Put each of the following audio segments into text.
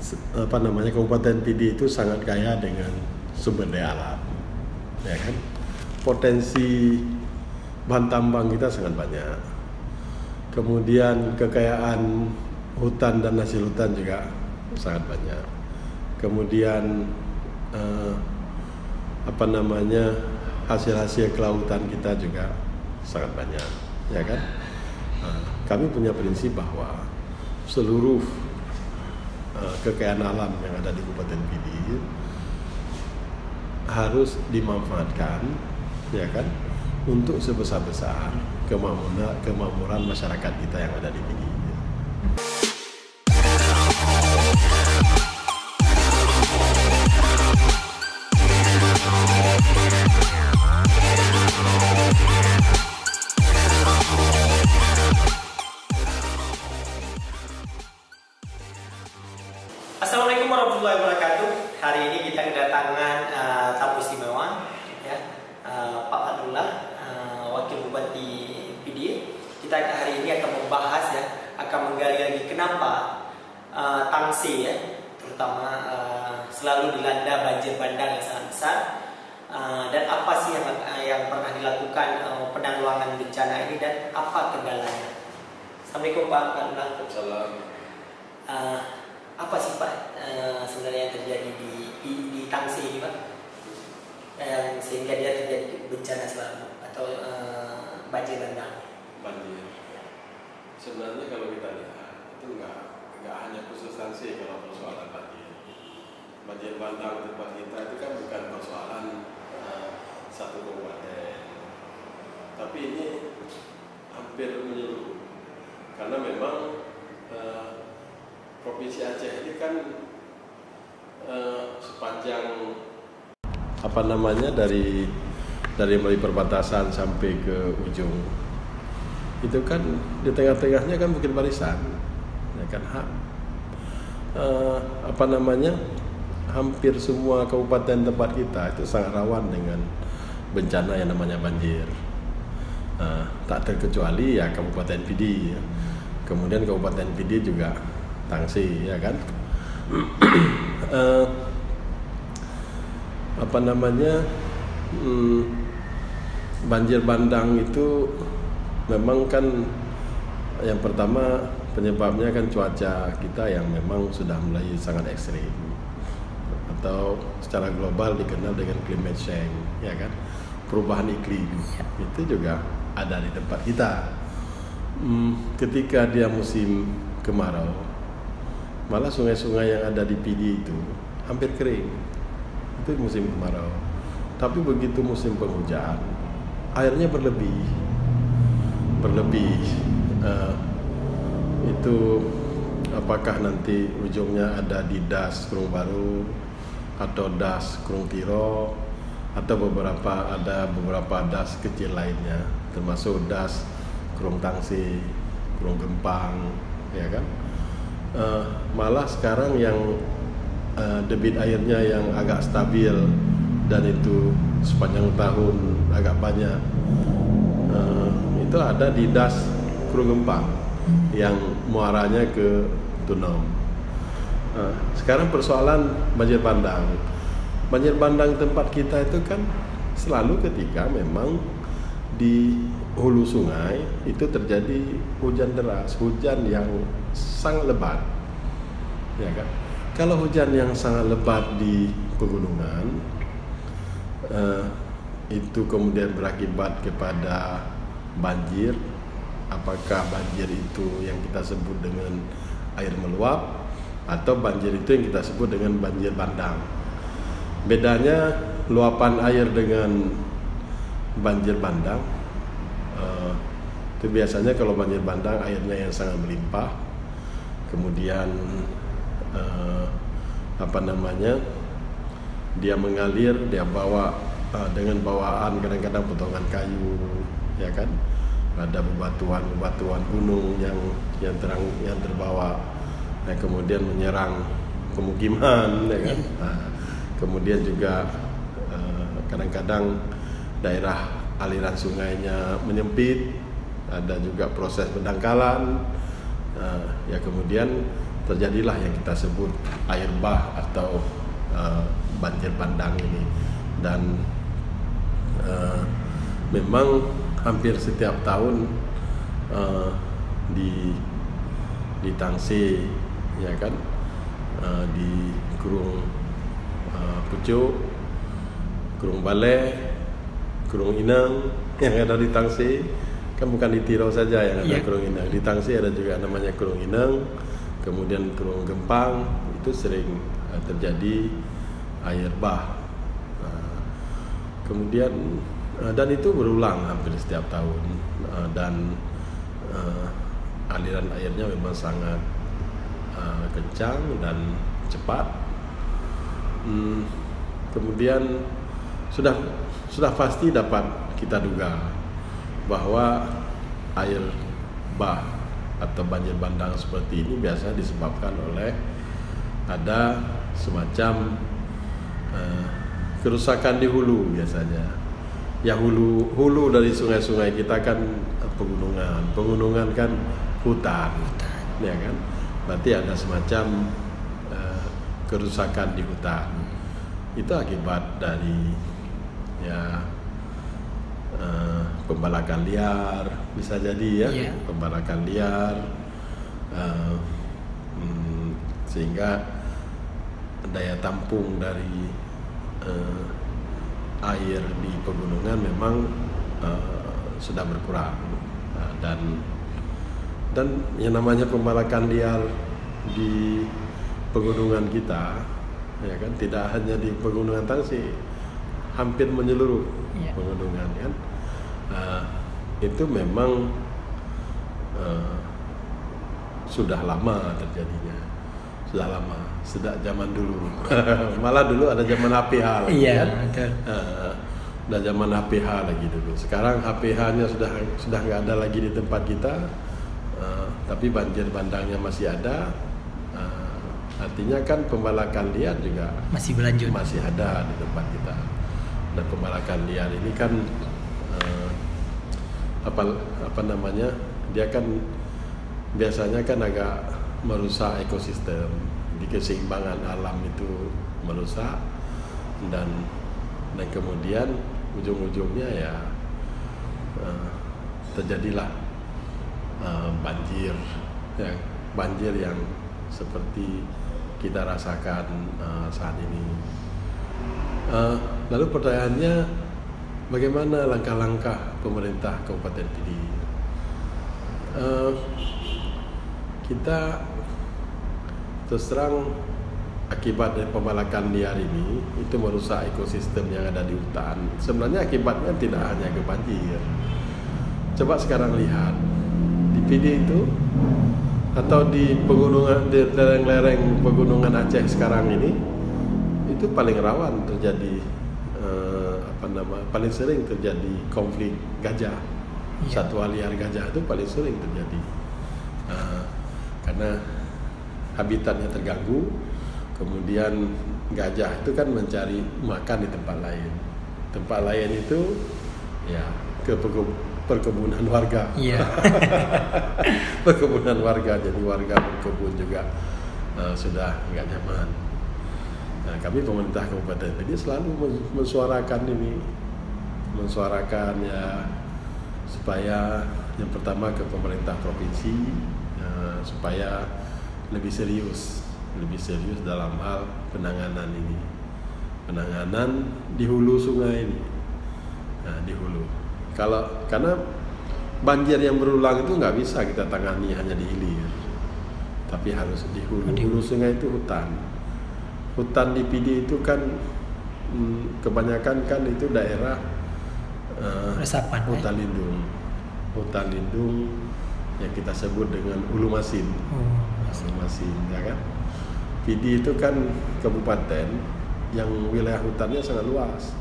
Kabupaten Pidi itu sangat kaya dengan sumber daya alam, ya kan? Potensi bahan tambang kita sangat banyak. Kemudian kekayaan hutan dan hasil hutan juga sangat banyak. Kemudian hasil-hasil kelautan kita juga sangat banyak, ya kan? Kami punya prinsip bahwa seluruh kekayaan alam yang ada di Kabupaten Pidi harus dimanfaatkan, ya kan, untuk sebesar-besar kemakmuran masyarakat kita yang ada di Pidi. Assalamualaikum warahmatullahi wabarakatuh. Hari ini kita kedatangan tamu istimewa, ya, Pak Fadlullah, Wakil Bupati Pidi. Kita hari ini akan membahas, ya, akan menggali lagi kenapa Tangsi, ya, terutama selalu dilanda banjir bandang yang sangat besar, dan apa sih yang pernah dilakukan penanggulangan bencana ini dan apa kendalanya. Assalamualaikum Pak Fadlullah. Salam. Apa sih Pak sebenarnya yang terjadi di Tangsi ini Pak, sehingga dia terjadi bencana selalu atau banjir bandang? Banjir. Sebenarnya kalau kita lihat itu nggak hanya khusus Tangsi kalau persoalan banjir. Banjir bandang tempat kita itu kan bukan persoalan satu kabupaten, tapi ini hampir menyeluruh karena memang Provinsi Aceh ini kan sepanjang dari mulai perbatasan sampai ke ujung itu kan di tengah-tengahnya kan Bukit Barisan, ya kan, hampir semua kabupaten tempat kita itu sangat rawan dengan bencana yang namanya banjir. Tak terkecuali ya Kabupaten Pidi, ya. Kemudian Kabupaten Pidi juga Tangsi, ya kan. Banjir bandang itu memang kan yang pertama penyebabnya kan cuaca kita yang memang sudah mulai sangat ekstrim atau secara global dikenal dengan climate change, ya kan, perubahan iklim itu juga ada di tempat kita. Ketika dia musim kemarau, malah sungai-sungai yang ada di Pidi itu hampir kering. Itu musim kemarau. Tapi begitu musim penghujan, airnya berlebih. Itu apakah nanti ujungnya ada di Das Krung Baru atau Das Krung Tiro atau ada beberapa das kecil lainnya, termasuk Das Krung Tangsi, Krung Gempang, ya kan. Malah sekarang yang debit airnya yang agak stabil dan itu sepanjang tahun agak banyak, itu ada di Das Krung Gempang yang muaranya ke Tunom. Sekarang persoalan banjir bandang. Banjir bandang tempat kita itu kan selalu ketika memang di hulu sungai itu terjadi hujan deras, hujan yang sangat lebat, ya kan. Kalau hujan yang sangat lebat di pegunungan itu kemudian berakibat kepada banjir. Apakah banjir itu yang kita sebut dengan air meluap atau banjir itu yang kita sebut dengan banjir bandang? Bedanya luapan air dengan banjir bandang itu biasanya kalau banjir bandang airnya yang sangat melimpah, kemudian dia mengalir, dia bawa dengan bawaan kadang-kadang potongan kayu, ya kan, ada bebatuan gunung yang terbawa, kemudian menyerang pemukiman, ya kan. Kemudian juga kadang-kadang daerah aliran sungainya menyempit, ada juga proses pendangkalan, ya kemudian terjadilah yang kita sebut air bah atau banjir bandang ini. Dan memang hampir setiap tahun di Tangsi, ya kan, di Kurung Pucuk, Kurung Balai, Kurung Inang yang ada di Tangsi, kan bukan di Tiro saja yang ada Kurung Inang, di Tangsi ada juga namanya Kurung Inang, kemudian Kurung Gempang, itu sering terjadi air bah. Kemudian dan itu berulang hampir setiap tahun, dan aliran airnya memang sangat kencang dan cepat. Kemudian sudah pasti dapat kita duga bahwa air bah atau banjir bandang seperti ini biasa disebabkan oleh ada semacam kerusakan di hulu biasanya. Ya hulu dari sungai-sungai kita kan pegunungan kan hutan, ya kan. Berarti ada semacam kerusakan di hutan. Itu akibat dari pembalakan liar, bisa jadi ya, pembalakan liar, sehingga daya tampung dari air di pegunungan memang sudah berkurang, dan yang namanya pembalakan liar di pegunungan kita, ya kan, tidak hanya di pegunungan Tangsi, hampir menyeluruh pegunungan kan, itu memang sudah lama terjadinya, sudah lama, sejak zaman dulu. Malah dulu ada zaman HPH lagi, kan? Udah zaman HPH lagi dulu. Sekarang HPH-nya sudah nggak ada lagi di tempat kita, tapi banjir bandangnya masih ada. Artinya kan pembalakan liar juga masih berlanjut, masih ada di tempat kita. Dan pembalakan liar ini kan apa namanya? Dia kan biasanya kan agak merusak ekosistem, di keseimbangan alam itu merusak, dan kemudian ujung-ujungnya ya terjadilah banjir yang seperti kita rasakan saat ini. Lalu pertanyaannya, bagaimana langkah-langkah pemerintah Kabupaten Pidi? Kita terus terang, akibat dari pembalakan liar ini itu merusak ekosistem yang ada di hutan. Sebenarnya akibatnya tidak hanya ke banjir. Coba sekarang lihat di Pidi itu, atau di pegunungan, di lereng-lereng pegunungan Aceh sekarang ini, itu paling rawan terjadi paling sering terjadi konflik gajah. Satwa liar gajah itu paling sering terjadi karena habitatnya terganggu. Kemudian gajah itu kan mencari makan di tempat lain. Tempat lain itu ya ke perkebunan warga. Perkebunan warga, jadi warga berkebun juga sudah nggak nyaman. Nah, kami pemerintah Kabupaten Pidi selalu mensuarakan ini, ya, supaya yang pertama ke pemerintah provinsi, supaya lebih serius dalam hal penanganan ini, penanganan di hulu sungai ini. Nah, di hulu, karena banjir yang berulang itu nggak bisa kita tangani hanya di hilir, tapi harus di hulu. Hulu sungai itu hutan di Pidi itu kan kebanyakan kan itu daerah resapan, hutan lindung yang kita sebut dengan Hulu Masin. Hulu Masin, ya kan. Pidi itu kan kabupaten yang wilayah hutannya sangat luas,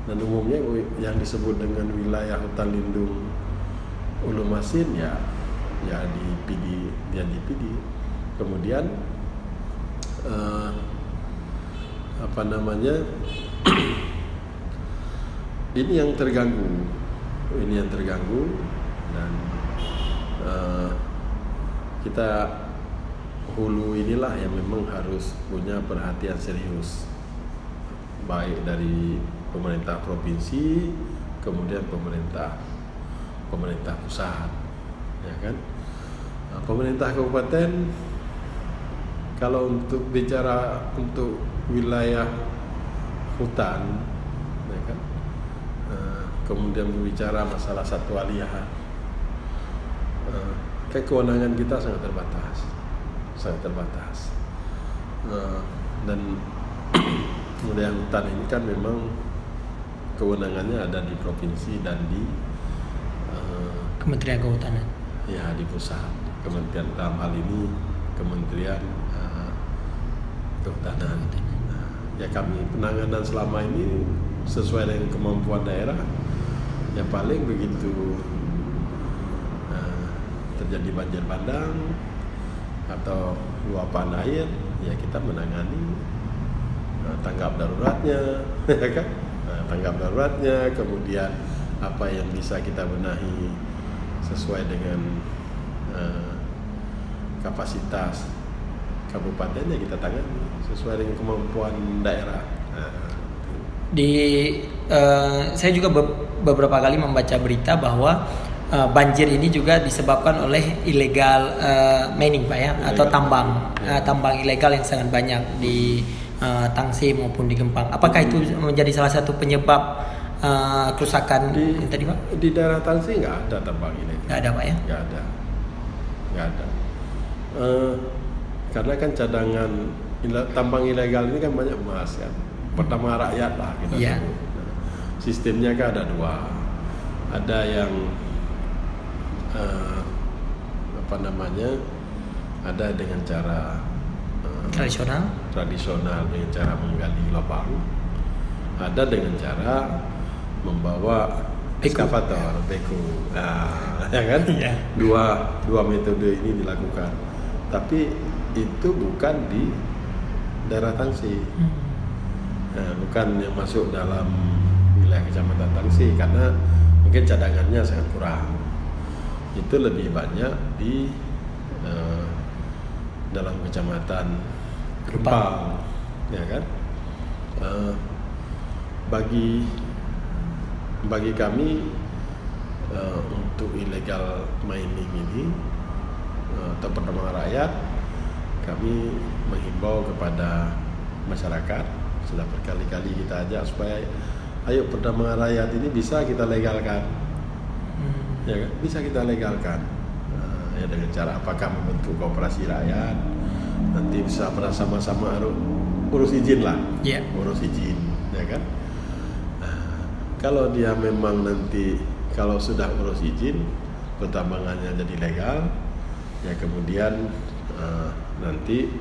dan umumnya yang disebut dengan wilayah hutan lindung Hulu Masin ya di Pidi, Kemudian ini yang terganggu, dan kita hulu inilah yang memang harus punya perhatian serius, baik dari pemerintah provinsi, kemudian pemerintah pusat, ya kan. Nah, pemerintah kabupaten kalau untuk bicara untuk wilayah hutan, ya kan, kemudian berbicara masalah satwa liar, kewenangan kita sangat terbatas. Dan wilayah hutan ini kan memang kewenangannya ada di provinsi dan di Kementerian Kehutanan. Ya, di pusat. Kementerian dalam hal ini Kementerian Kehutanan. Ya, kami penanganan selama ini sesuai dengan kemampuan daerah. Ya, paling begitu terjadi banjir bandang atau luapan air, ya kita menangani tanggap daruratnya, ya kan? Tanggap daruratnya, kemudian apa yang bisa kita benahi sesuai dengan kapasitas kabupatennya kita tangani sesuai dengan kemampuan daerah. Saya juga beberapa kali membaca berita bahwa banjir ini juga disebabkan oleh illegal mining, Pak, ya, atau tambang ilegal yang sangat banyak di Tangsi maupun di Gempang. Apakah itu menjadi salah satu penyebab kerusakan yang tadi, Pak? Di daerah Tangsi nggak ada tambang ilegal. Nggak ada, Pak, ya? Nggak ada. Karena kan cadangan tambang ilegal ini kan banyak emas kan. Pertama rakyat lah kita sebut. Nah, sistemnya kan ada dua. Ada yang ada dengan cara tradisional dengan cara menggali lubang, ada dengan cara membawa ekskavator, beko, ya kan? Yeah. Dua metode ini dilakukan, tapi itu bukan di daerah Tangsi, bukan yang masuk dalam wilayah kecamatan Tangsi karena mungkin cadangannya sangat kurang. Itu lebih banyak di dalam kecamatan Gempang, ya kan? Bagi kami untuk illegal mining ini atau pertambangan rakyat, kami menghimbau kepada masyarakat, sudah berkali-kali kita ajak supaya ayo pertambangan rakyat ini bisa kita legalkan. Ya kan? Bisa kita legalkan, ya dengan cara apakah membentuk koperasi rakyat, nanti bisa bersama-sama urus izin lah, urus izin, ya kan? Kalau dia memang nanti kalau sudah urus izin pertambangannya jadi legal, ya kemudian nanti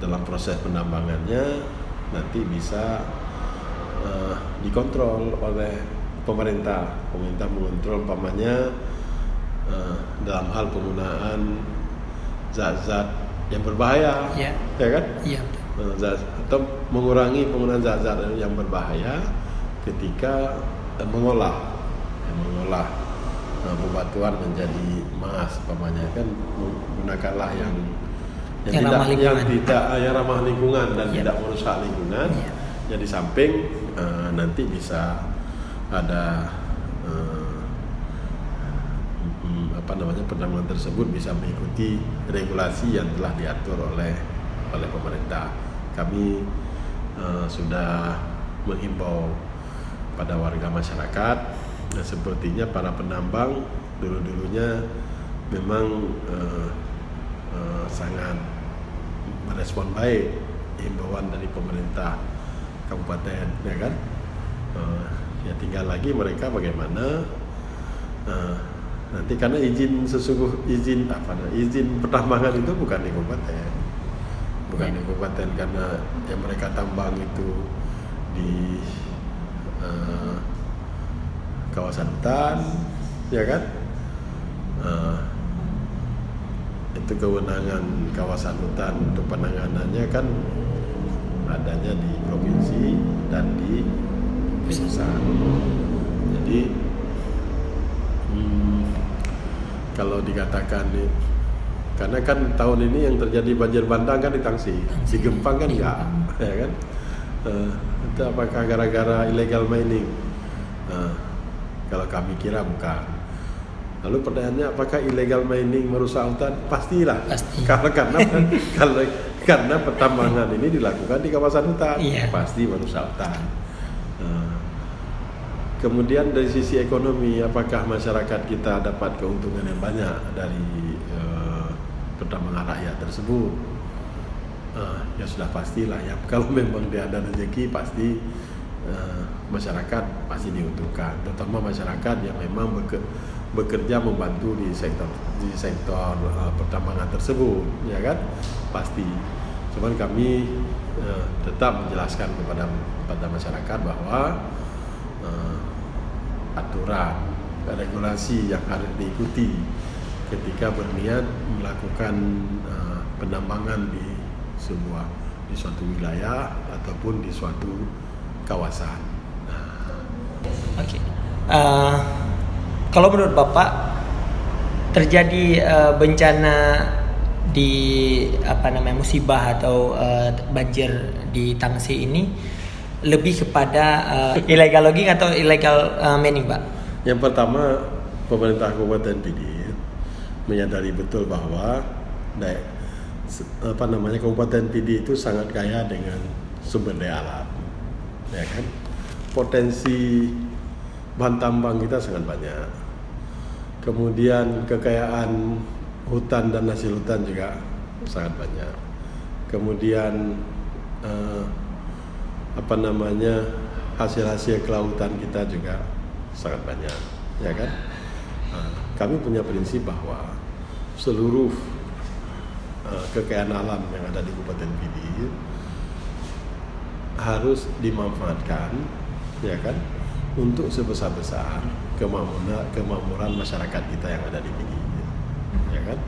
dalam proses penambangannya nanti bisa dikontrol oleh pemerintah mengontrol umpamanya dalam hal penggunaan zat-zat yang berbahaya, ya kan? Atau mengurangi penggunaan zat-zat yang berbahaya ketika mengolah bebatuan menjadi emas, umpamanya kan menggunakanlah yang tidak ramah lingkungan dan tidak merusak lingkungan. Ya, di samping nanti bisa ada penambangan tersebut bisa mengikuti regulasi yang telah diatur oleh pemerintah. Kami sudah menghimbau pada warga masyarakat, dan sepertinya para penambang dulunya memang sangat merespon baik himbauan dari pemerintah kabupaten, ya kan? Ya tinggal lagi mereka bagaimana nanti, karena izin pertambangan itu bukan di kabupaten, karena yang mereka tambang itu di kawasan hutan, ya kan? Itu kewenangan kawasan hutan untuk penanganannya kan adanya di provinsi dan di pusat. Jadi kalau dikatakan Karena kan tahun ini yang terjadi banjir bandang kan di Tangsi, di Gempang kan enggak, ya kan? Itu apakah gara-gara illegal mining? Kalau kami kira bukan. Lalu pertanyaannya, apakah illegal mining merusak hutan? Pastilah. Pasti. Karena pertambangan ini dilakukan di kawasan hutan, pasti merusak hutan. Kemudian dari sisi ekonomi, apakah masyarakat kita dapat keuntungan yang banyak dari pertambangan rakyat tersebut? Ya sudah pastilah ya. Kalau memang dia ada rezeki, pasti masyarakat pasti diuntungkan, terutama masyarakat yang memang bekerja membantu di sektor pertambangan tersebut, ya kan? Pasti. Cuman kami tetap menjelaskan kepada masyarakat bahwa aturan, regulasi yang harus diikuti ketika berniat melakukan penambangan di suatu wilayah ataupun di suatu kawasan. Oke. Kalau menurut Bapak terjadi bencana di musibah atau banjir di Tangsi ini lebih kepada illegal logging atau illegal mining, Pak? Yang pertama, pemerintah Kabupaten PD menyadari betul bahwa Kabupaten PD itu sangat kaya dengan sumber daya alam, ya kan? Potensi bahan tambang kita sangat banyak. Kemudian kekayaan hutan dan hasil hutan juga sangat banyak. Kemudian hasil-hasil kelautan kita juga sangat banyak, ya kan? Kami punya prinsip bahwa seluruh kekayaan alam yang ada di Kabupaten PD harus dimanfaatkan, ya kan, untuk sebesar-besar kemakmuran masyarakat kita yang ada di PD, ya kan?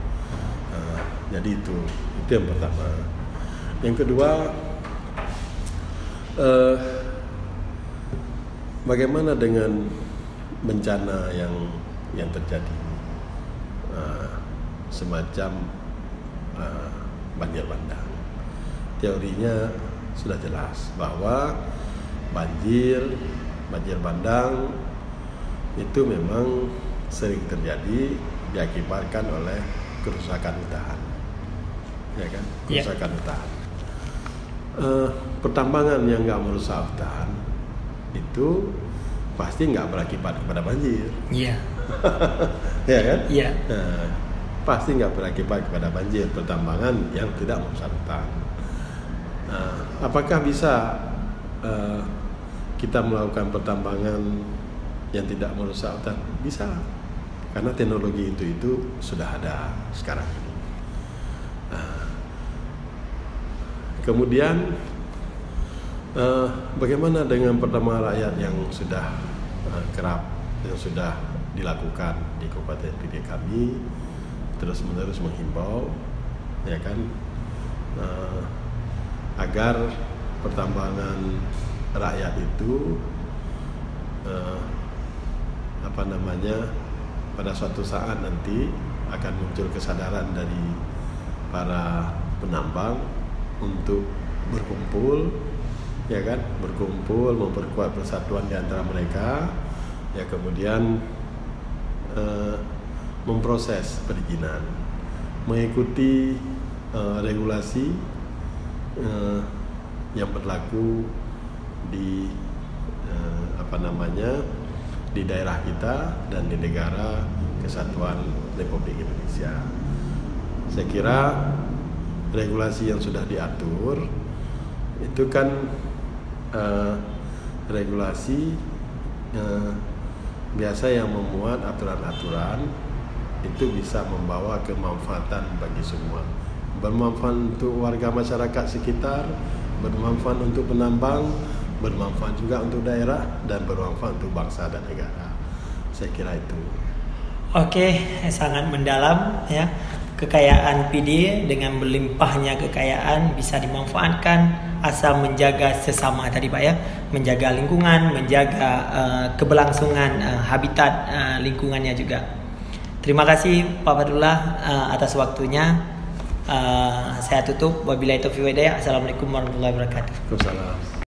Jadi itu yang pertama. Yang kedua, bagaimana dengan bencana yang terjadi, semacam banjir bandang? Teorinya sudah jelas bahwa banjir bandang itu memang sering terjadi diakibatkan oleh kerusakan hutan, ya kan? Kerusakan hutan. Pertambangan yang nggak merusak hutan itu pasti nggak berakibat kepada banjir. Iya. Ya kan? Iya. Pasti nggak berakibat kepada banjir, pertambangan yang tidak merusak hutan. Apakah bisa kita melakukan pertambangan yang tidak merusak hutan? Bisa, karena teknologi itu sudah ada sekarang ini. Kemudian bagaimana dengan pertambangan rakyat yang sudah kerap, yang sudah dilakukan di Kabupaten PD kami, terus-menerus menghimbau, ya kan, agar pertambangan rakyat itu pada suatu saat nanti akan muncul kesadaran dari para penambang untuk berkumpul, ya kan, memperkuat persatuan di antara mereka, ya, kemudian memproses perizinan, mengikuti regulasi yang berlaku di di daerah kita dan di negara kesatuan Republik Indonesia. Saya kira regulasi yang sudah diatur itu kan regulasi biasa yang memuat aturan-aturan itu bisa membawa kemanfaatan bagi semua, bermanfaat untuk warga masyarakat sekitar, bermanfaat untuk penambang, bermanfaat juga untuk daerah, dan bermanfaat untuk bangsa dan negara. Saya kira itu. Oke, sangat mendalam ya. Kekayaan PD dengan berlimpahnya kekayaan bisa dimanfaatkan asal menjaga sesama tadi Pak ya, menjaga lingkungan, menjaga keberlangsungan habitat lingkungannya juga. Terima kasih Pak Fadlullah atas waktunya. Saya tutup. Wabillahi taufiq wal hidayah. Assalamualaikum warahmatullahi wabarakatuh. Waalaikumsalam.